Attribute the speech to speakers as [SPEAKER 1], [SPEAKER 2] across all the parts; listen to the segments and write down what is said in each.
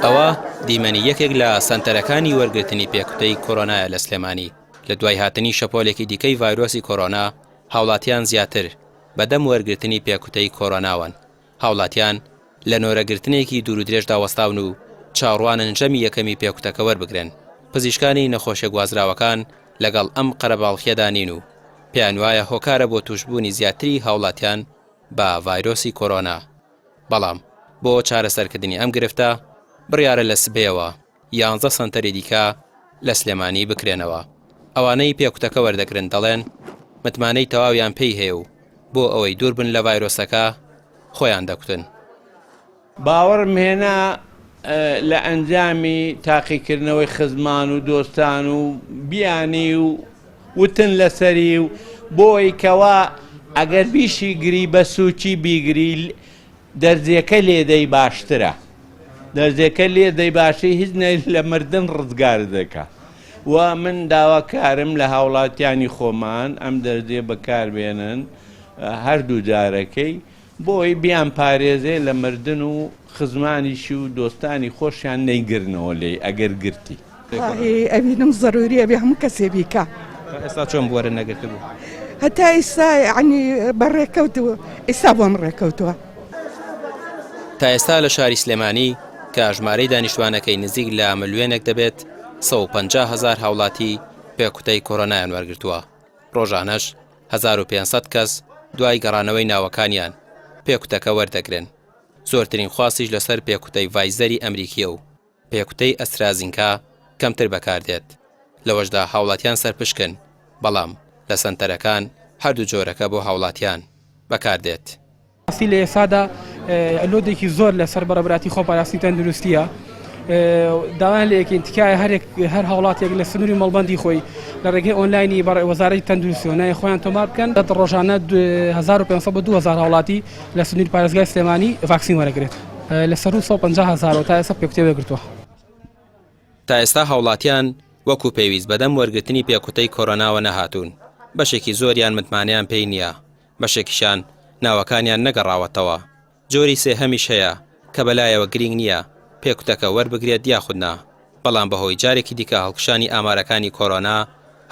[SPEAKER 1] ئەوە دیمەنی یەکێک لە سەنتەرەکانی وەرگرتنی پێکوتەی کۆرۆنایە لە سلێمانی. لە دوای هاتنی شەپۆلێکی دیکەی ڤایرۆسی کۆرۆنا هاوڵاتیان زیاتر بەدەم وەرگرتنی پێکوتەی کۆرۆناون. هاوڵاتیان لە نۆرەگرتنێکی دوور و درێژدا وەستاون و چاڕوانن ژەمی یەکەمی پێکوتەکە وەربگرن. پزیشکانی نەخۆشیە گوازراوەکان لەگەڵ ئەم قەرەباڵخیەدا نین و پێیان وایە هۆکارە بۆ توشبوونی زیاتری هاوڵاتیان بە ڤایرۆسی کۆرۆنا. بەڵام بۆ چارەسەرکردنی ئەم گرفتە بڕیارە لە سبەیەوە 11 سەنتەری دیکە لە سلێمانی بکرێنەوە. ئەوانەی پێکوتەکە وەردەگرن دەڵێن متمانەی تەواویان پێی هەیە و بۆ ئەوەی دوور بن لە ڤایرۆسەکە خۆیان دەکوتن.
[SPEAKER 2] باوەڕم هێنا لە ئەنجامی تاقیکردنەوەی خزمان و دۆستان و بیانی و وتن لەسەری و بۆی کەوا ئەگەر بیشی گری بە سوچی بیگری دەرزیەکە لێدەی باشترە. دەرزەکە لێدەی باشی هیچ لە مردن ڕزگار دەکە. و من داواکارم لە هاوڵاتیانی خۆمان ئەم دەرزێ بەکاربێنن هەردوو جارەکەی بۆی بیان پارێزێ لە مردن و خزمانیشی و دۆستانی خۆشیان نەیگرنەوە لێ ئەگەر گرتی.
[SPEAKER 3] ئەبینم زەروریە بێ هەموو کەسێ بیکە.
[SPEAKER 1] ئێستا چۆن بوەرە نەگرتە بوو؟
[SPEAKER 3] هەتا ئێستا یعنی بەڕێکەوتووە، ئێستا بۆم ڕێکەوتووە.
[SPEAKER 1] تا ئێستا لە شاری سلێمانی کە ژمارەی دانیشتوانەکەی نزیک لە ملیۆنێک دەبێت 150,000 هاوڵاتی پێکوتەی کۆرۆنایان وەرگرتووە. ڕۆژانەش 1500 کەس دوای گەڕانەوەی ناوەکانیان پێکوتەکە وەردەگرن. زۆرترین خواستیش لەسەر پێکوتەی ڤایزەری ئەمریکیە و پێکوتەی ئەسترازینکا کەمتر بەکاردێت. لەوەشدا هاوڵاتیان سەرپشکن، بەڵام لە سەنتەرەکان هەردوو جۆرەکە بۆ هاوڵاتیان بەکاردێت.
[SPEAKER 4] لە ئێسادا لۆدێکی زۆر لەسەر بەڕێبەراتی خۆپاراسی تەندروستیە. داوایان لە یەکین تکایە هەر هاوڵاتێک لە سنووری مەڵبەندی خۆی لە ڕێگەی ئۆنلاینی وەزارەتی تەندروستی و نای خۆیان تۆمار بکەن ڕۆژانە 1500 بە 2000 هاوڵاتی لە سنووری پارێزگای سلێمانی ڤاکسین وەرەگرێت. لەسەر 150,000 تا ئێستا پێکوتەی وەرگرتووە.
[SPEAKER 1] تا ئێستا هاوڵاتیان وەکو پێویست بەدەم وەرگرتنی پێکوتەی کۆرۆناوە نەهاتوون. بەشێکی زۆریان متمانیان پێی نییە، بەشێکیشان ناوەکانیان نەگەڕاوەتەوە. جۆری سێهەمیش هەیە کە بەلایەوە گرنگ نییە پێکوتەکە وەربگرێت یاخودنا، بەڵام بەهۆی جارێکی دیکە هەڵکشانی ئامارەکانی کۆرۆنا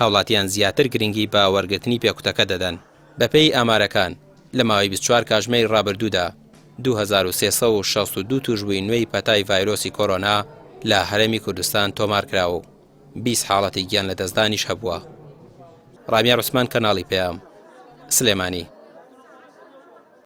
[SPEAKER 1] هاوڵاتیان زیاتر گرنگی بە وەرگرتنی پێکوتەکە دەدەن. بەپێی ئامارەکان لە ماوەی 24 کاتژمەی ڕابردوودا 2362 توشبووی نوێی پەتای ڤایرۆسی کۆرۆنا لە هەرێمی کوردستان تۆمارکراوە و 20 حاڵەتی گیان لە دەستدانیش هەبووە. ڕامیار عوسمان، کەناڵی پێام، سلێمانی.